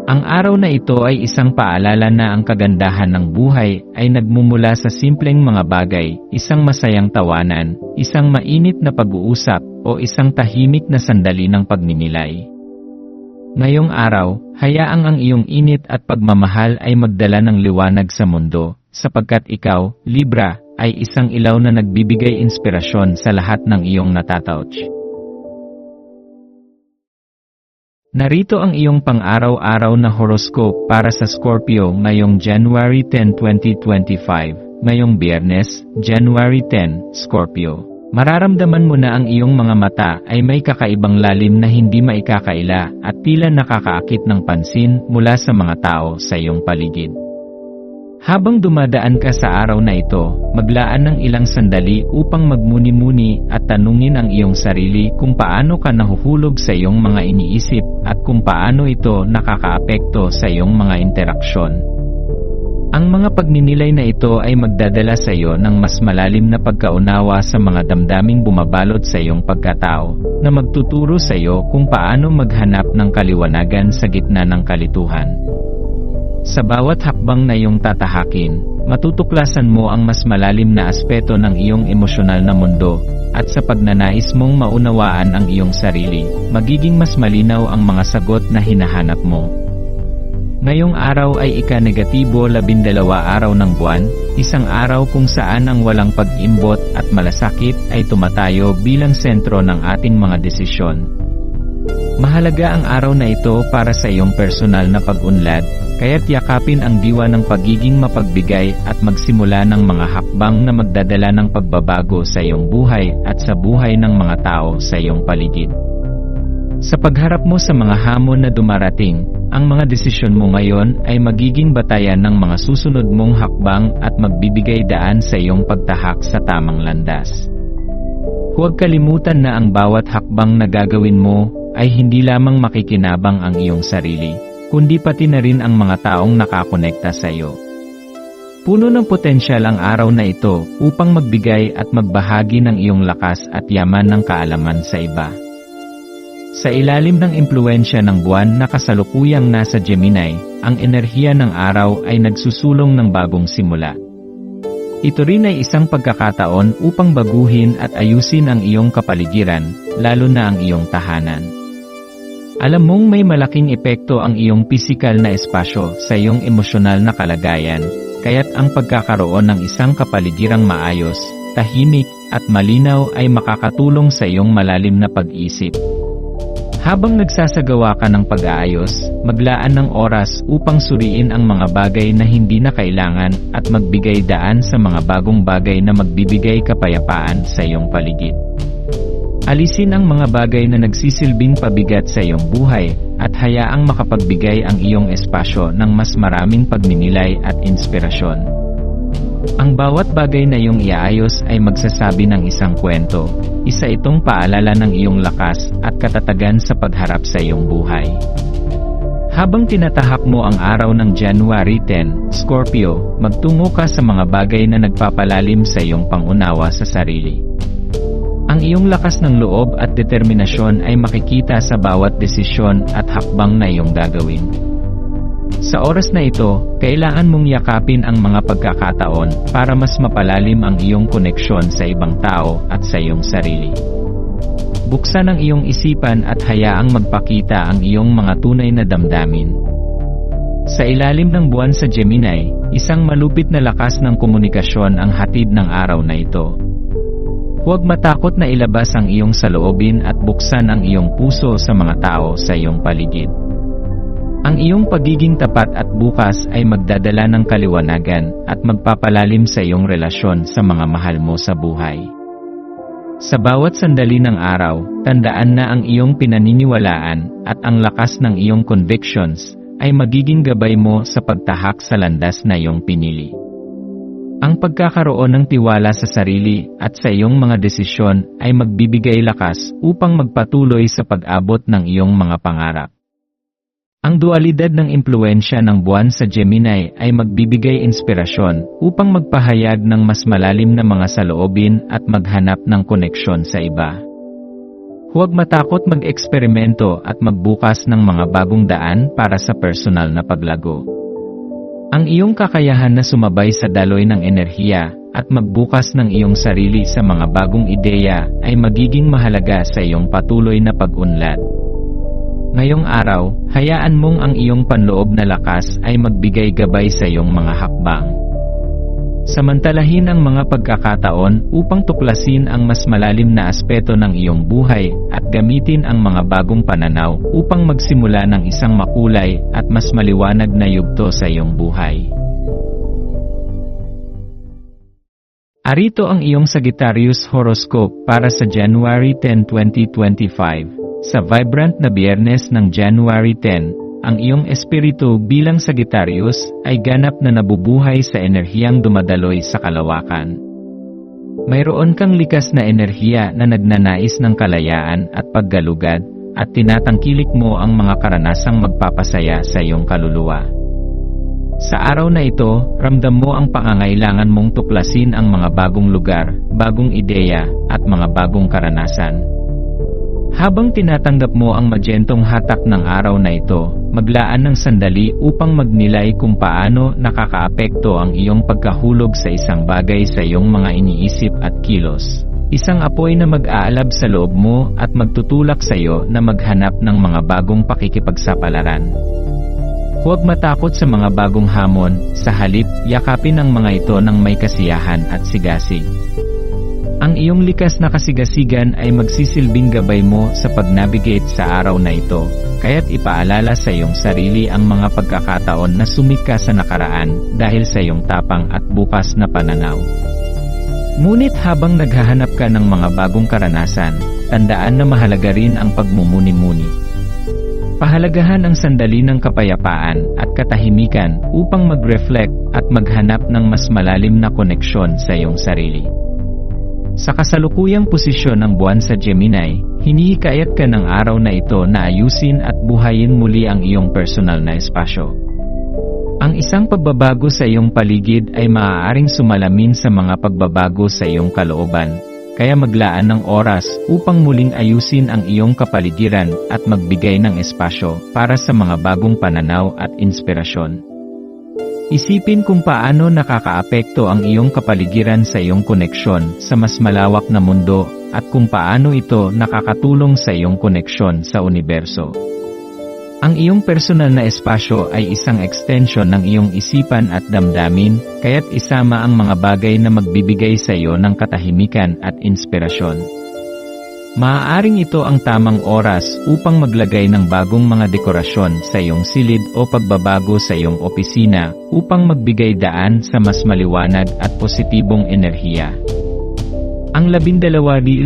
Ang araw na ito ay isang paalala na ang kagandahan ng buhay ay nagmumula sa simpleng mga bagay, isang masayang tawanan, isang mainit na pag-uusap, o isang tahimik na sandali ng pagninilay. Ngayong araw, hayaang ang iyong init at pagmamahal ay magdala ng liwanag sa mundo, sapagkat ikaw, Libra, ay isang ilaw na nagbibigay inspirasyon sa lahat ng iyong natatouch. Narito ang iyong pang-araw-araw na horoscope para sa Scorpio ngayong January 10, 2025, ngayong Biyernes, January 10, Scorpio. Mararamdaman mo na ang iyong mga mata ay may kakaibang lalim na hindi maikakaila at tila nakakaakit ng pansin mula sa mga tao sa iyong paligid. Habang dumadaan ka sa araw na ito, maglaan ng ilang sandali upang magmuni-muni at tanungin ang iyong sarili kung paano ka nahuhulog sa iyong mga iniisip at kung paano ito nakakaapekto sa iyong mga interaksyon. Ang mga pagninilay na ito ay magdadala sa iyo ng mas malalim na pagkaunawa sa mga damdaming bumabalot sa iyong pagkatao, na magtuturo sa iyo kung paano maghanap ng kaliwanagan sa gitna ng kalituhan. Sa bawat hakbang na iyong tatahakin, matutuklasan mo ang mas malalim na aspeto ng iyong emosyonal na mundo, at sa pagnanais mong maunawaan ang iyong sarili, magiging mas malinaw ang mga sagot na hinahanap mo. Ngayong araw ay ika-negatibo 12 araw ng buwan, isang araw kung saan ang walang pag-imbot at malasakit ay tumatayo bilang sentro ng ating mga desisyon. Mahalaga ang araw na ito para sa iyong personal na pag-unlad, kaya't yakapin ang diwa ng pagiging mapagbigay at magsimula ng mga hakbang na magdadala ng pagbabago sa iyong buhay at sa buhay ng mga tao sa iyong paligid. Sa pagharap mo sa mga hamon na dumarating, ang mga desisyon mo ngayon ay magiging batayan ng mga susunod mong hakbang at magbibigay daan sa iyong pagtahak sa tamang landas. Huwag kalimutan na ang bawat hakbang na gagawin mo ay hindi lamang makikinabang ang iyong sarili, kundi pati na rin ang mga taong nakakonekta sa iyo. Puno ng potensyal ang araw na ito upang magbigay at magbahagi ng iyong lakas at yaman ng kaalaman sa iba. Sa ilalim ng impluwensya ng buwan na kasalukuyang nasa Gemini, ang enerhiya ng araw ay nagsusulong ng bagong simula. Ito rin ay isang pagkakataon upang baguhin at ayusin ang iyong kapaligiran, lalo na ang iyong tahanan. Alam mong may malaking epekto ang iyong pisikal na espasyo sa iyong emosyonal na kalagayan, kaya't ang pagkakaroon ng isang kapaligirang maayos, tahimik, at malinaw ay makakatulong sa iyong malalim na pag-isip. Habang nagsasagawa ka ng pag-aayos, maglaan ng oras upang suriin ang mga bagay na hindi na kailangan at magbigay daan sa mga bagong bagay na magbibigay kapayapaan sa iyong paligid. Alisin ang mga bagay na nagsisilbing pabigat sa iyong buhay at hayaang makapagbigay ang iyong espasyo ng mas maraming pagninilay at inspirasyon. Ang bawat bagay na iyong iaayos ay magsasabi ng isang kwento. Isa itong paalala ng iyong lakas at katatagan sa pagharap sa iyong buhay. Habang tinatahak mo ang araw ng January 10, Scorpio, magtungo ka sa mga bagay na nagpapalalim sa iyong pangunawa sa sarili. Ang iyong lakas ng loob at determinasyon ay makikita sa bawat desisyon at hakbang na iyong gagawin. Sa oras na ito, kailangan mong yakapin ang mga pagkakataon para mas mapalalim ang iyong koneksyon sa ibang tao at sa iyong sarili. Buksan ang iyong isipan at hayaang magpakita ang iyong mga tunay na damdamin. Sa ilalim ng buwan sa Gemini, isang malupit na lakas ng komunikasyon ang hatid ng araw na ito. Huwag matakot na ilabas ang iyong saloobin at buksan ang iyong puso sa mga tao sa iyong paligid. Ang iyong pagiging tapat at bukas ay magdadala ng kaliwanagan at magpapalalim sa iyong relasyon sa mga mahal mo sa buhay. Sa bawat sandali ng araw, tandaan na ang iyong pinaniniwalaan at ang lakas ng iyong convictions ay magiging gabay mo sa pagtahak sa landas na iyong pinili. Ang pagkakaroon ng tiwala sa sarili at sa iyong mga desisyon ay magbibigay lakas upang magpatuloy sa pag-abot ng iyong mga pangarap. Ang dualidad ng impluwensya ng buwan sa Gemini ay magbibigay inspirasyon upang magpahayag ng mas malalim na mga saloobin at maghanap ng koneksyon sa iba. Huwag matakot mag-eksperimento at magbukas ng mga bagong daan para sa personal na paglago. Ang iyong kakayahan na sumabay sa daloy ng enerhiya at magbukas ng iyong sarili sa mga bagong ideya ay magiging mahalaga sa iyong patuloy na pag-unlad. Ngayong araw, hayaan mong ang iyong panloob na lakas ay magbigay gabay sa iyong mga hakbang. Samantalahin ang mga pagkakataon upang tuklasin ang mas malalim na aspeto ng iyong buhay at gamitin ang mga bagong pananaw upang magsimula ng isang makulay at mas maliwanag na yugto sa iyong buhay. Arito ang iyong Sagittarius horoscope para sa January 10, 2025. Sa vibrant na Biyernes ng January 10, ang iyong espiritu bilang Sagittarius ay ganap na nabubuhay sa enerhiyang dumadaloy sa kalawakan. Mayroon kang likas na enerhiya na nagnanais ng kalayaan at paggalugad at tinatangkilik mo ang mga karanasang magpapasaya sa iyong kaluluwa. Sa araw na ito, ramdam mo ang pangangailangan mong tuklasin ang mga bagong lugar, bagong ideya, at mga bagong karanasan. Habang tinatanggap mo ang magentong hatak ng araw na ito, maglaan ng sandali upang magnilay kung paano nakakaapekto ang iyong pagkahulog sa isang bagay sa iyong mga iniisip at kilos. Isang apoy na mag-aalab sa loob mo at magtutulak sa iyo na maghanap ng mga bagong pakikipagsapalaran. Huwag matakot sa mga bagong hamon, sa halip, yakapin ang mga ito ng may kasiyahan at sigasig. Ang iyong likas na kasigasigan ay magsisilbing gabay mo sa pag-navigate sa araw na ito, kaya't ipaalala sa iyong sarili ang mga pagkakataon na sumika sa nakaraan dahil sa iyong tapang at bukas na pananaw. Ngunit habang naghahanap ka ng mga bagong karanasan, tandaan na mahalaga rin ang pagmumuni-muni. Pahalagahan ang sandali ng kapayapaan at katahimikan upang mag-reflect at maghanap ng mas malalim na koneksyon sa iyong sarili. Sa kasalukuyang posisyon ng buwan sa Gemini, hinihikayat ka ng araw na ito na ayusin at buhayin muli ang iyong personal na espasyo. Ang isang pagbabago sa iyong paligid ay maaaring sumalamin sa mga pagbabago sa iyong kalooban, kaya maglaan ng oras upang muling ayusin ang iyong kapaligiran at magbigay ng espasyo para sa mga bagong pananaw at inspirasyon. Isipin kung paano nakakaapekto ang iyong kapaligiran sa iyong koneksyon sa mas malawak na mundo at kung paano ito nakakatulong sa iyong koneksyon sa universo. Ang iyong personal na espasyo ay isang extension ng iyong isipan at damdamin, kaya't isama ang mga bagay na magbibigay sa iyo ng katahimikan at inspirasyon. Maaaring ito ang tamang oras upang maglagay ng bagong mga dekorasyon sa iyong silid o pagbabago sa iyong opisina upang magbigay daan sa mas maliwanag at positibong enerhiya. Ang 12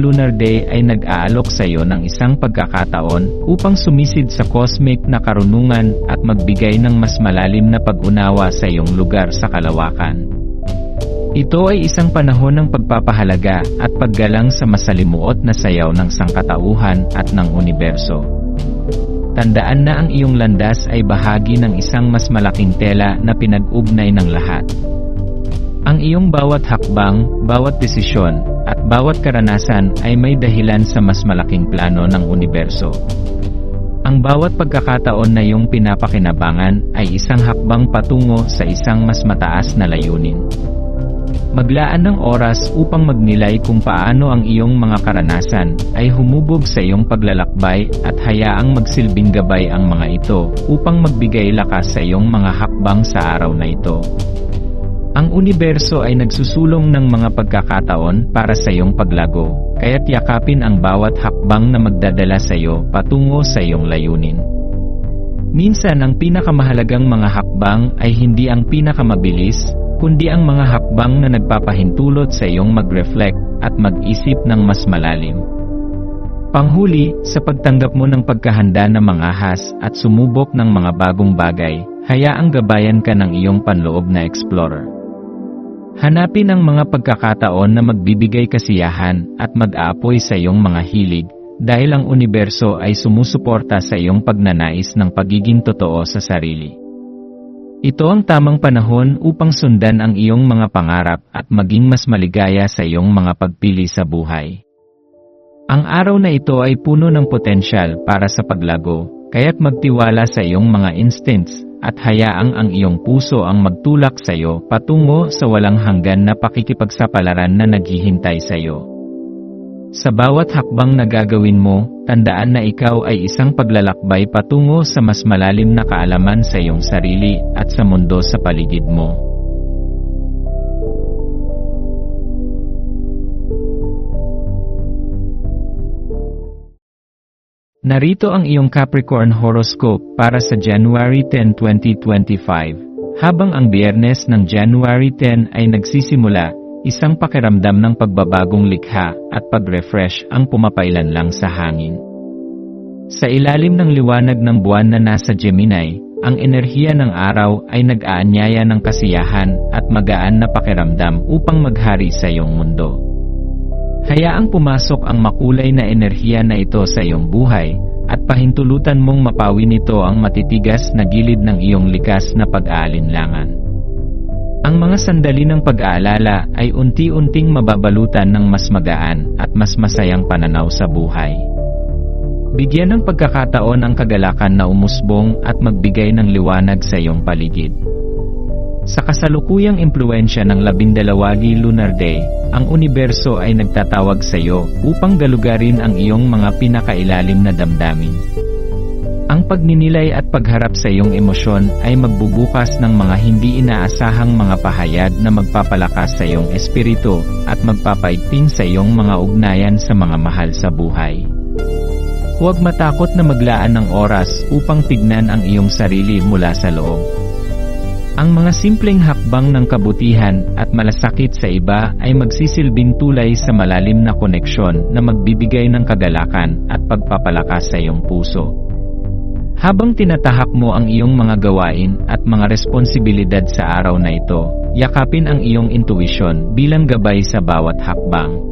Lunar Day ay nag-aalok sa iyo ng isang pagkakataon upang sumisid sa cosmic na karunungan at magbigay ng mas malalim na pag-unawa sa iyong lugar sa kalawakan. Ito ay isang panahon ng pagpapahalaga at paggalang sa masalimuot na sayaw ng sangkatauhan at ng universo. Tandaan na ang iyong landas ay bahagi ng isang mas malaking tela na pinag-ugnay ng lahat. Ang iyong bawat hakbang, bawat desisyon, at bawat karanasan ay may dahilan sa mas malaking plano ng universo. Ang bawat pagkakataon na iyong pinapakinabangan ay isang hakbang patungo sa isang mas mataas na layunin. Maglaan ng oras upang magnilay kung paano ang iyong mga karanasan ay humubog sa iyong paglalakbay at hayaang magsilbing gabay ang mga ito upang magbigay lakas sa iyong mga hakbang sa araw na ito. Ang universo ay nagsusulong ng mga pagkakataon para sa iyong paglago, kaya't yakapin ang bawat hakbang na magdadala sa iyo patungo sa iyong layunin. Minsan ang pinakamahalagang mga hakbang ay hindi ang pinakamabilis, kundi ang mga hakbang na nagpapahintulot sa iyong mag-reflect at mag-isip ng mas malalim. Panghuli, sa pagtanggap mo ng pagkahanda na mangahas at sumubok ng mga bagong bagay, hayaang gabayan ka ng iyong panloob na explorer. Hanapin ang mga pagkakataon na magbibigay kasiyahan at mag-aapoy sa iyong mga hilig, dahil ang universo ay sumusuporta sa iyong pagnanais ng pagiging totoo sa sarili. Ito ang tamang panahon upang sundan ang iyong mga pangarap at maging mas maligaya sa iyong mga pagpili sa buhay. Ang araw na ito ay puno ng potensyal para sa paglago, kaya't magtiwala sa iyong mga instincts at hayaang ang iyong puso ang magtulak sa iyo patungo sa walang hanggan na pakikipagsapalaran na naghihintay sa iyo. Sa bawat hakbang na gagawin mo, tandaan na ikaw ay isang paglalakbay patungo sa mas malalim na kaalaman sa iyong sarili at sa mundo sa paligid mo. Narito ang iyong Capricorn horoscope para sa January 10, 2025. Habang ang Biyernes ng January 10 ay nagsisimula, isang pakiramdam ng pagbabagong likha at pag-refresh ang pumapailan lang sa hangin. Sa ilalim ng liwanag ng buwan na nasa Gemini, ang enerhiya ng araw ay nag-aanyaya ng kasiyahan at magaan na pakiramdam upang maghari sa iyong mundo. Hayaang pumasok ang makulay na enerhiya na ito sa iyong buhay, at pahintulutan mong mapawi nito ang matitigas na gilid ng iyong likas na pag-aalinlangan. Ang mga sandali ng pag-aalala ay unti-unting mababalutan ng mas magaan at mas masayang pananaw sa buhay. Bigyan ng pagkakataon ang kagalakan na umusbong at magbigay ng liwanag sa iyong paligid. Sa kasalukuyang impluwensya ng 12 Lunar Day, ang universo ay nagtatawag sa iyo upang galugarin ang iyong mga pinakailalim na damdamin. Ang pagninilay at pagharap sa iyong emosyon ay magbubukas ng mga hindi inaasahang mga pahayag na magpapalakas sa iyong espiritu at magpapaigting sa iyong mga ugnayan sa mga mahal sa buhay. Huwag matakot na maglaan ng oras upang tignan ang iyong sarili mula sa loob. Ang mga simpleng hakbang ng kabutihan at malasakit sa iba ay magsisilbing tulay sa malalim na koneksyon na magbibigay ng kagalakan at pagpapalakas sa iyong puso. Habang tinatahak mo ang iyong mga gawain at mga responsibilidad sa araw na ito, yakapin ang iyong intuisyon bilang gabay sa bawat hakbang.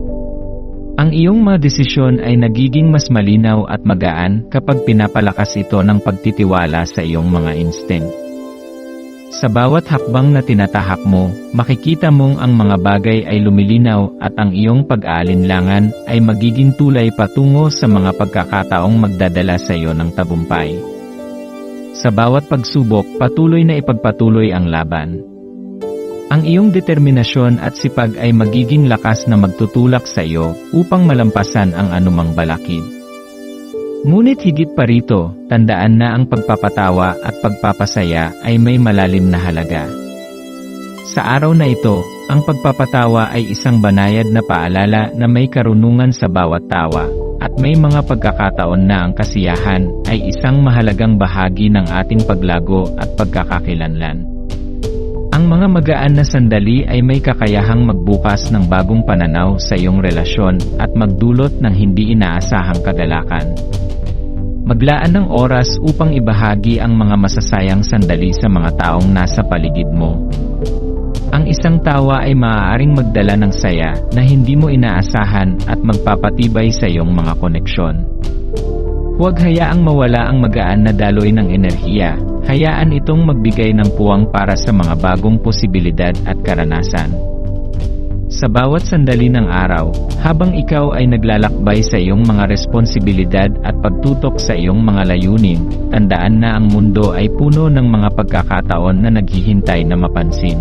Ang iyong mga desisyon ay nagiging mas malinaw at magaan kapag pinapalakas ito ng pagtitiwala sa iyong mga instinct. Sa bawat hakbang na tinatahak mo, makikita mong ang mga bagay ay lumilinaw at ang iyong pag-aalinlangan ay magiging tulay patungo sa mga pagkakataong magdadala sa iyo ng tagumpay. Sa bawat pagsubok, patuloy na ipagpatuloy ang laban. Ang iyong determinasyon at sipag ay magiging lakas na magtutulak sa iyo upang malampasan ang anumang balakid. Ngunit higit pa rito, tandaan na ang pagpapatawa at pagpapasaya ay may malalim na halaga. Sa araw na ito, ang pagpapatawa ay isang banayad na paalala na may karunungan sa bawat tawa, at may mga pagkakataon na ang kasiyahan ay isang mahalagang bahagi ng ating paglago at pagkakakilanlan. Ang mga magaan na sandali ay may kakayahang magbukas ng bagong pananaw sa iyong relasyon at magdulot ng hindi inaasahang kagalakan. Maglaan ng oras upang ibahagi ang mga masasayang sandali sa mga taong nasa paligid mo. Ang isang tawa ay maaaring magdala ng saya na hindi mo inaasahan at magpapatibay sa iyong mga koneksyon. Huwag hayaang mawala ang magaan na daloy ng enerhiya, hayaan itong magbigay ng puwang para sa mga bagong posibilidad at karanasan. Sa bawat sandali ng araw, habang ikaw ay naglalakbay sa iyong mga responsibilidad at pagtutok sa iyong mga layunin, tandaan na ang mundo ay puno ng mga pagkakataon na naghihintay na mapansin.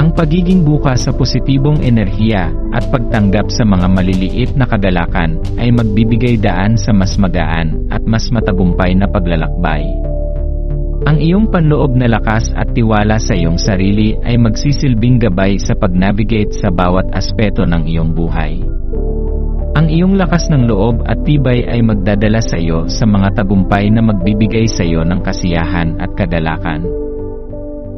Ang pagiging bukas sa positibong enerhiya at pagtanggap sa mga maliliit na kagalakan ay magbibigay daan sa mas magaan at mas matagumpay na paglalakbay. Ang iyong panloob na lakas at tiwala sa iyong sarili ay magsisilbing gabay sa pag-navigate sa bawat aspeto ng iyong buhay. Ang iyong lakas ng loob at tibay ay magdadala sa iyo sa mga tagumpay na magbibigay sa iyo ng kasiyahan at kagalakan.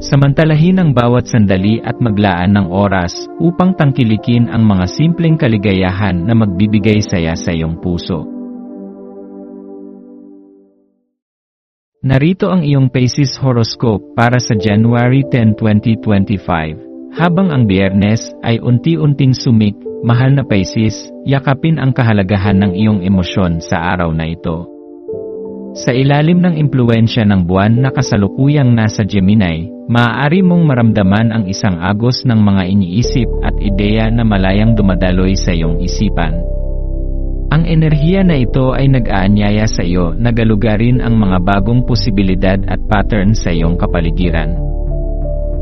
Samantalahin ang bawat sandali at maglaan ng oras upang tangkilikin ang mga simpleng kaligayahan na magbibigay saya sa iyong puso. Narito ang iyong Pisces horoscope para sa January 10, 2025. Habang ang Biyernes ay unti-unting sumik, mahal na Pisces, yakapin ang kahalagahan ng iyong emosyon sa araw na ito. Sa ilalim ng impluwensya ng buwan na kasalukuyang nasa Gemini, maaari mong maramdaman ang isang agos ng mga iniisip at ideya na malayang dumadaloy sa iyong isipan. Ang enerhiya na ito ay nag-aanyaya sa iyo na galugarin ang mga bagong posibilidad at pattern sa iyong kapaligiran.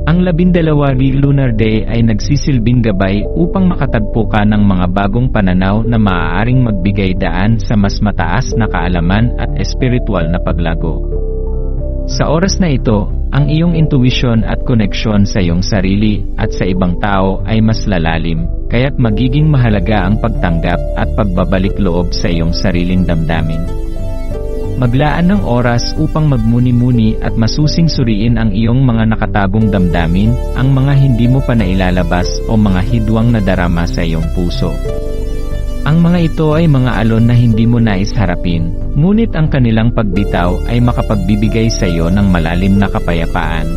Ang 12 lunar day ay nagsisilbing gabay upang makatagpo ka ng mga bagong pananaw na maaaring magbigay daan sa mas mataas na kaalaman at espiritual na paglago. Sa oras na ito, ang iyong intuition at koneksyon sa iyong sarili at sa ibang tao ay mas lalalim, kaya't magiging mahalaga ang pagtanggap at pagbabalik loob sa iyong sariling damdamin. Maglaan ng oras upang magmuni-muni at masusing suriin ang iyong mga nakatagong damdamin, ang mga hindi mo pa nailalabas o mga hidwang na darama sa iyong puso. Ang mga ito ay mga alon na hindi mo nais harapin, ngunit ang kanilang pagbitaw ay makapagbibigay sa iyo ng malalim na kapayapaan.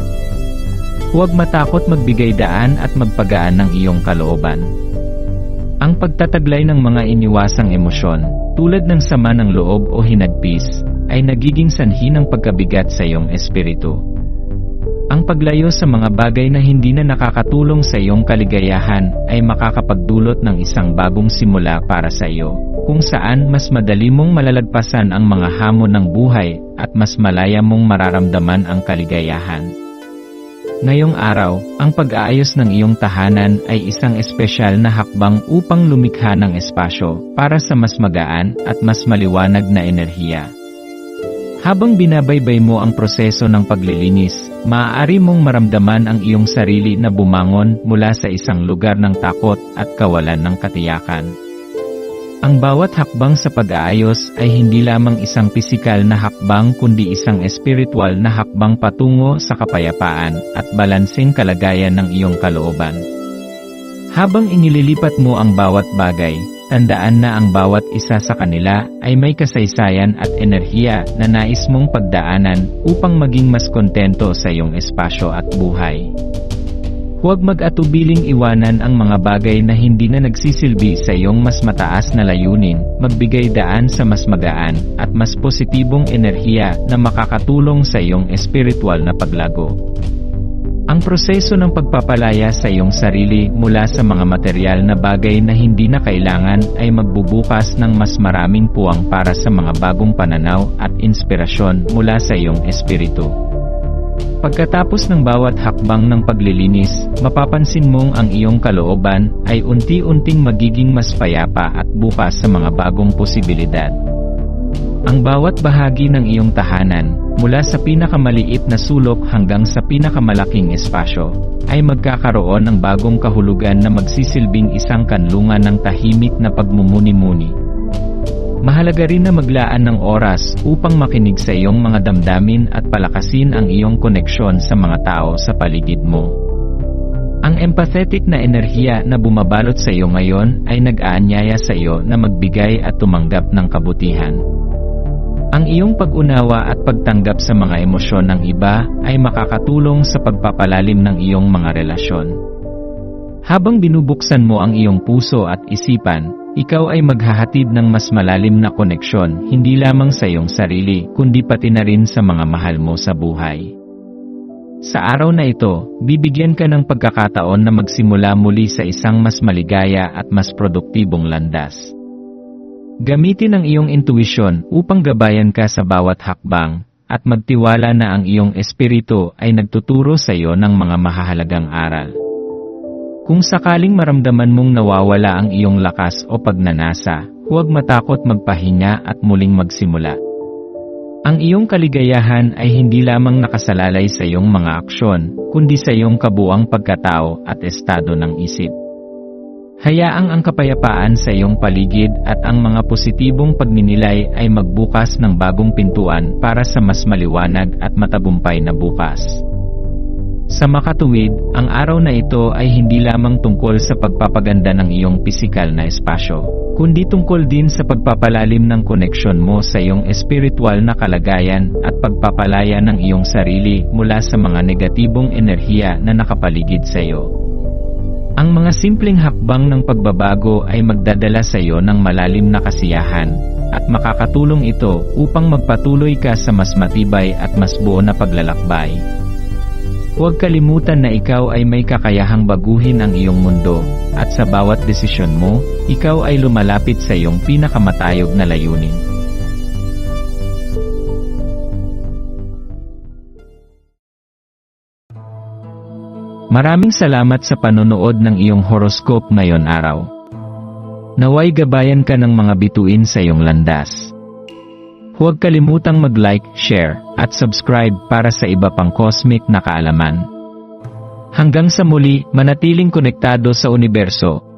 Huwag matakot magbigay daan at magpagaan ng iyong kalooban. Ang pagtataglay ng mga iniwasang emosyon, tulad ng sama ng loob o hinagpis, ay nagiging sanhi ng pagkabigat sa iyong espiritu. Ang paglayo sa mga bagay na hindi na nakakatulong sa iyong kaligayahan ay makakapagdulot ng isang bagong simula para sa iyo, kung saan mas madali mong malalagpasan ang mga hamon ng buhay at mas malaya mong mararamdaman ang kaligayahan. Ngayong araw, ang pag-aayos ng iyong tahanan ay isang espesyal na hakbang upang lumikha ng espasyo para sa mas magaan at mas maliwanag na enerhiya. Habang binabaybay mo ang proseso ng paglilinis, maaari mong maramdaman ang iyong sarili na bumangon mula sa isang lugar ng takot at kawalan ng katiyakan. Ang bawat hakbang sa pag-aayos ay hindi lamang isang pisikal na hakbang kundi isang espiritual na hakbang patungo sa kapayapaan at balanseng kalagayan ng iyong kalooban. Habang inililipat mo ang bawat bagay, tandaan na ang bawat isa sa kanila ay may kasaysayan at enerhiya na nais mong pagdaanan upang maging mas kontento sa iyong espasyo at buhay. Huwag mag-atubiling iwanan ang mga bagay na hindi na nagsisilbi sa iyong mas mataas na layunin, magbigay daan sa mas magaan at mas positibong enerhiya na makakatulong sa iyong espiritual na paglago. Ang proseso ng pagpapalaya sa iyong sarili mula sa mga material na bagay na hindi na kailangan ay magbubukas ng mas maraming puwang para sa mga bagong pananaw at inspirasyon mula sa iyong espiritu. Pagkatapos ng bawat hakbang ng paglilinis, mapapansin mong ang iyong kalooban ay unti-unting magiging mas payapa at bukas sa mga bagong posibilidad. Ang bawat bahagi ng iyong tahanan, mula sa pinakamaliit na sulok hanggang sa pinakamalaking espasyo, ay magkakaroon ng bagong kahulugan na magsisilbing isang kanlungan ng tahimik na pagmumuni-muni. Mahalaga rin na maglaan ng oras upang makinig sa iyong mga damdamin at palakasin ang iyong koneksyon sa mga tao sa paligid mo. Ang empathetic na enerhiya na bumabalot sa iyo ngayon ay nag-aanyaya sa iyo na magbigay at tumanggap ng kabutihan. Ang iyong pag-unawa at pagtanggap sa mga emosyon ng iba ay makakatulong sa pagpapalalim ng iyong mga relasyon. Habang binubuksan mo ang iyong puso at isipan, ikaw ay maghahatid ng mas malalim na koneksyon hindi lamang sa iyong sarili kundi pati na rin sa mga mahal mo sa buhay. Sa araw na ito, bibigyan ka ng pagkakataon na magsimula muli sa isang mas maligaya at mas produktibong landas. Gamitin ang iyong intuisyon upang gabayan ka sa bawat hakbang at magtiwala na ang iyong espiritu ay nagtuturo sa iyo ng mga mahahalagang aral. Kung sakaling maramdaman mong nawawala ang iyong lakas o pagnanasa, huwag matakot magpahinga at muling magsimula. Ang iyong kaligayahan ay hindi lamang nakasalalay sa iyong mga aksyon, kundi sa iyong kabuuang pagkatao at estado ng isip. Hayaang ang kapayapaan sa iyong paligid at ang mga positibong pagninilay ay magbukas ng bagong pintuan para sa mas maliwanag at matagumpay na bukas. Sa makatuwid, ang araw na ito ay hindi lamang tungkol sa pagpapaganda ng iyong pisikal na espasyo, kundi tungkol din sa pagpapalalim ng koneksyon mo sa iyong espiritual na kalagayan at pagpapalaya ng iyong sarili mula sa mga negatibong enerhiya na nakapaligid sa iyo. Ang mga simpleng hakbang ng pagbabago ay magdadala sa iyo ng malalim na kasiyahan, at makakatulong ito upang magpatuloy ka sa mas matibay at mas buo na paglalakbay. Huwag kalimutan na ikaw ay may kakayahang baguhin ang iyong mundo, at sa bawat desisyon mo, ikaw ay lumalapit sa iyong pinakamatayog na layunin. Maraming salamat sa panonood ng iyong horoscope ngayon araw. Naway gabayan ka ng mga bituin sa iyong landas. Huwag kalimutang mag-like, share, at subscribe para sa iba pang cosmic na kaalaman. Hanggang sa muli, manatiling konektado sa universo.